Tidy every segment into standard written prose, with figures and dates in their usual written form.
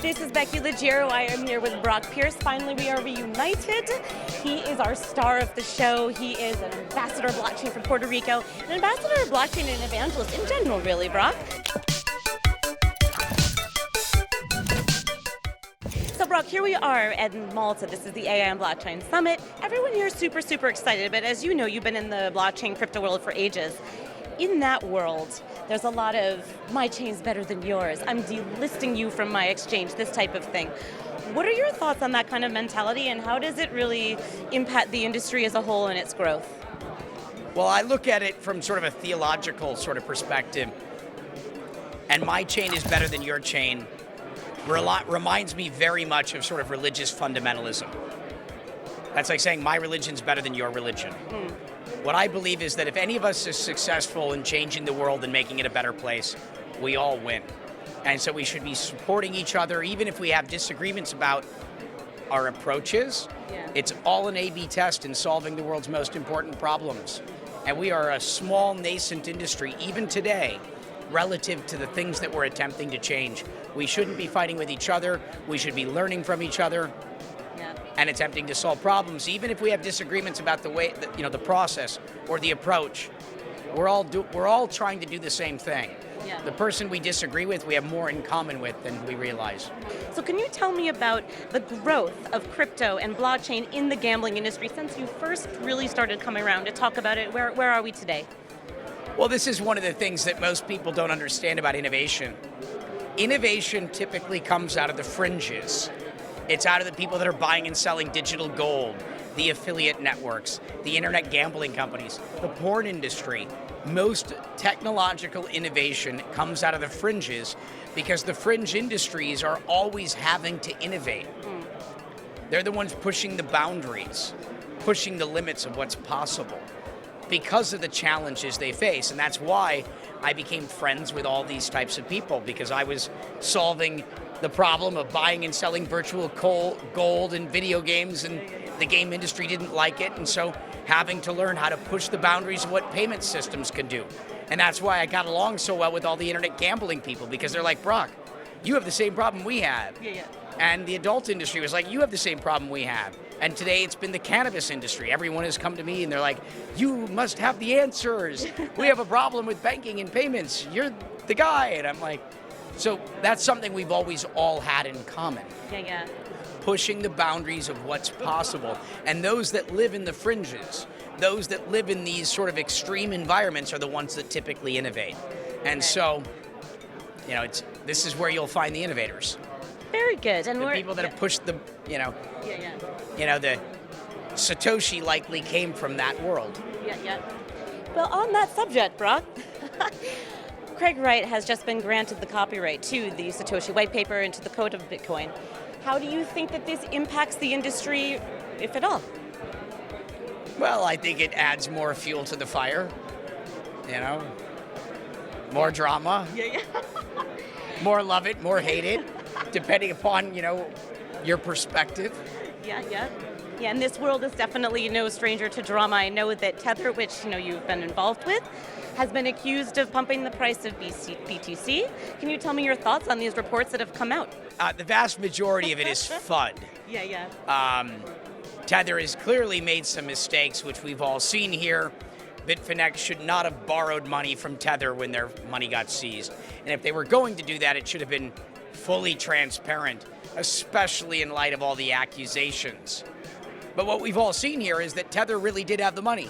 This is Becky Leggero. I am here with Brock Pierce. Finally, we are reunited. He is our star of the show. He is an ambassador of blockchain for Puerto Rico, an ambassador of blockchain and evangelist in general, really, Brock. So Brock, here we are at Malta. This is the AI and Blockchain Summit. Everyone here is super, super excited, but as you know, you've been in the blockchain crypto world for ages. In that world, there's a lot of, my chain's better than yours, I'm delisting you from my exchange, this type of thing. What are your thoughts on that kind of mentality, and how does it really impact the industry as a whole and its growth? Well, I look at it from sort of a theological sort of perspective, and my chain is better than your chain reminds me very much of sort of religious fundamentalism. That's like saying my religion's better than your religion. What I believe is that if any of us is successful in changing the world and making it a better place, we all win. And so we should be supporting each other, even if we have disagreements about our approaches. Yeah. It's all an A/B test in solving the world's most important problems. And we are a small, nascent industry, even today, relative to the things that we're attempting to change. We shouldn't be fighting with each other. We should be learning from each other. And attempting to solve problems, even if we have disagreements about the way, the process or the approach. We're all trying to do the same thing. Yeah. The person we disagree with, we have more in common with than we realize. So can you tell me about the growth of crypto and blockchain in the gambling industry since you first really started coming around to talk about it? Where are we today? Well, this is one of the things that most people don't understand about innovation. Innovation typically comes out of the fringes. It's out of the people that are buying and selling digital gold, the affiliate networks, the internet gambling companies, the porn industry. Most technological innovation comes out of the fringes because the fringe industries are always having to innovate. They're the ones pushing the boundaries, pushing the limits of what's possible because of the challenges they face. And that's why I became friends with all these types of people, because I was solving the problem of buying and selling virtual gold in video games, and the game industry didn't like it, and so having to learn how to push the boundaries of what payment systems can do. And that's why I got along so well with all the internet gambling people, because they're like, Brock, you have the same problem we have. Yeah. And the adult industry was like, you have the same problem we have. And today it's been the cannabis industry. Everyone has come to me and they're like, you must have the answers. We have a problem with banking and payments. You're the guy. And I'm like, so that's something we've always all had in common. Yeah. Pushing the boundaries of what's possible. And those that live in the fringes, those that live in these sort of extreme environments are the ones that typically innovate. And so, this is where you'll find the innovators. Very good. And the people that have pushed the, the Satoshi likely came from that world. Yeah. Well, on that subject, Brock, Craig Wright has just been granted the copyright to the Satoshi white paper and to the code of Bitcoin. How do you think that this impacts the industry, if at all? Well, I think it adds more fuel to the fire, more drama. Yeah. More love it, more hate it, depending upon, your perspective. Yeah, and this world is definitely no stranger to drama. I know that Tether, which you've been involved with, has been accused of pumping the price of BTC. Can you tell me your thoughts on these reports that have come out? The vast majority of it is FUD. Yeah. Tether has clearly made some mistakes, which we've all seen here. Bitfinex should not have borrowed money from Tether when their money got seized. And if they were going to do that, it should have been fully transparent, especially in light of all the accusations. But what we've all seen here is that Tether really did have the money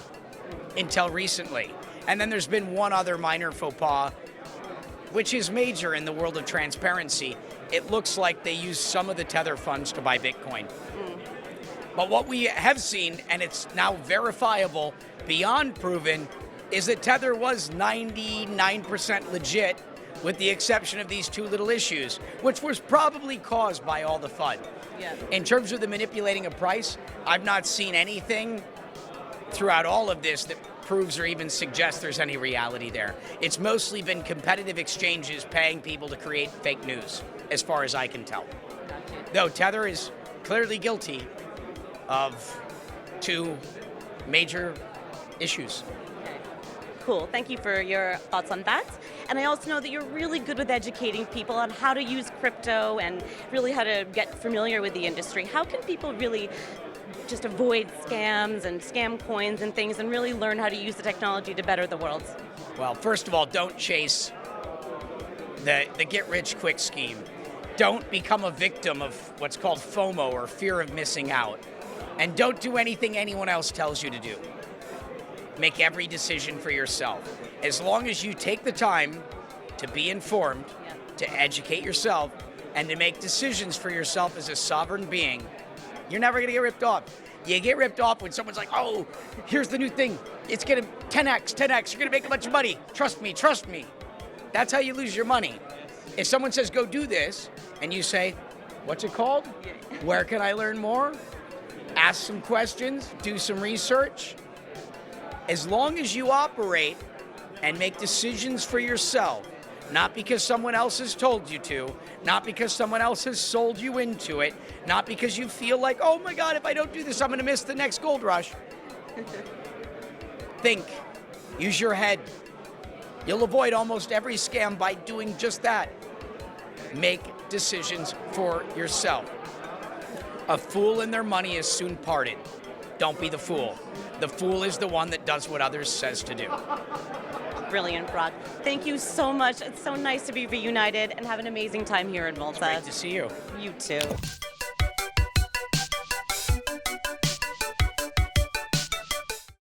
until recently. And then there's been one other minor faux pas, which is major in the world of transparency. It looks like they used some of the Tether funds to buy Bitcoin. But what we have seen, and it's now verifiable, beyond proven, is that Tether was 99% legit, with the exception of these two little issues, which was probably caused by all the FUD. Yeah. In terms of the manipulating of price, I've not seen anything throughout all of this that proves or even suggests there's any reality there. It's mostly been competitive exchanges paying people to create fake news, as far as I can tell. Though Tether is clearly guilty of two major issues. Cool. Thank you for your thoughts on that. And I also know that you're really good with educating people on how to use crypto and really how to get familiar with the industry. How can people really just avoid scams and scam coins and things and really learn how to use the technology to better the world? Well, first of all, don't chase the get-rich-quick scheme. Don't become a victim of what's called FOMO, or fear of missing out. And don't do anything anyone else tells you to do. Make every decision for yourself. As long as you take the time to be informed, to educate yourself, and to make decisions for yourself as a sovereign being, you're never going to get ripped off. You get ripped off when someone's like, oh, here's the new thing. It's going to 10x. You're going to make a bunch of money. Trust me. That's how you lose your money. If someone says, go do this, and you say, what's it called? Where can I learn more? Ask some questions, do some research. As long as you operate and make decisions for yourself, not because someone else has told you to, not because someone else has sold you into it, not because you feel like, oh my God, if I don't do this, I'm going to miss the next gold rush. Think. Use your head. You'll avoid almost every scam by doing just that. Make decisions for yourself. A fool and their money is soon parted. Don't be the fool. The fool is the one that does what others says to do. Brilliant, Brock. Thank you so much. It's so nice to be reunited and have an amazing time here in Malta. It's great to see you. You too.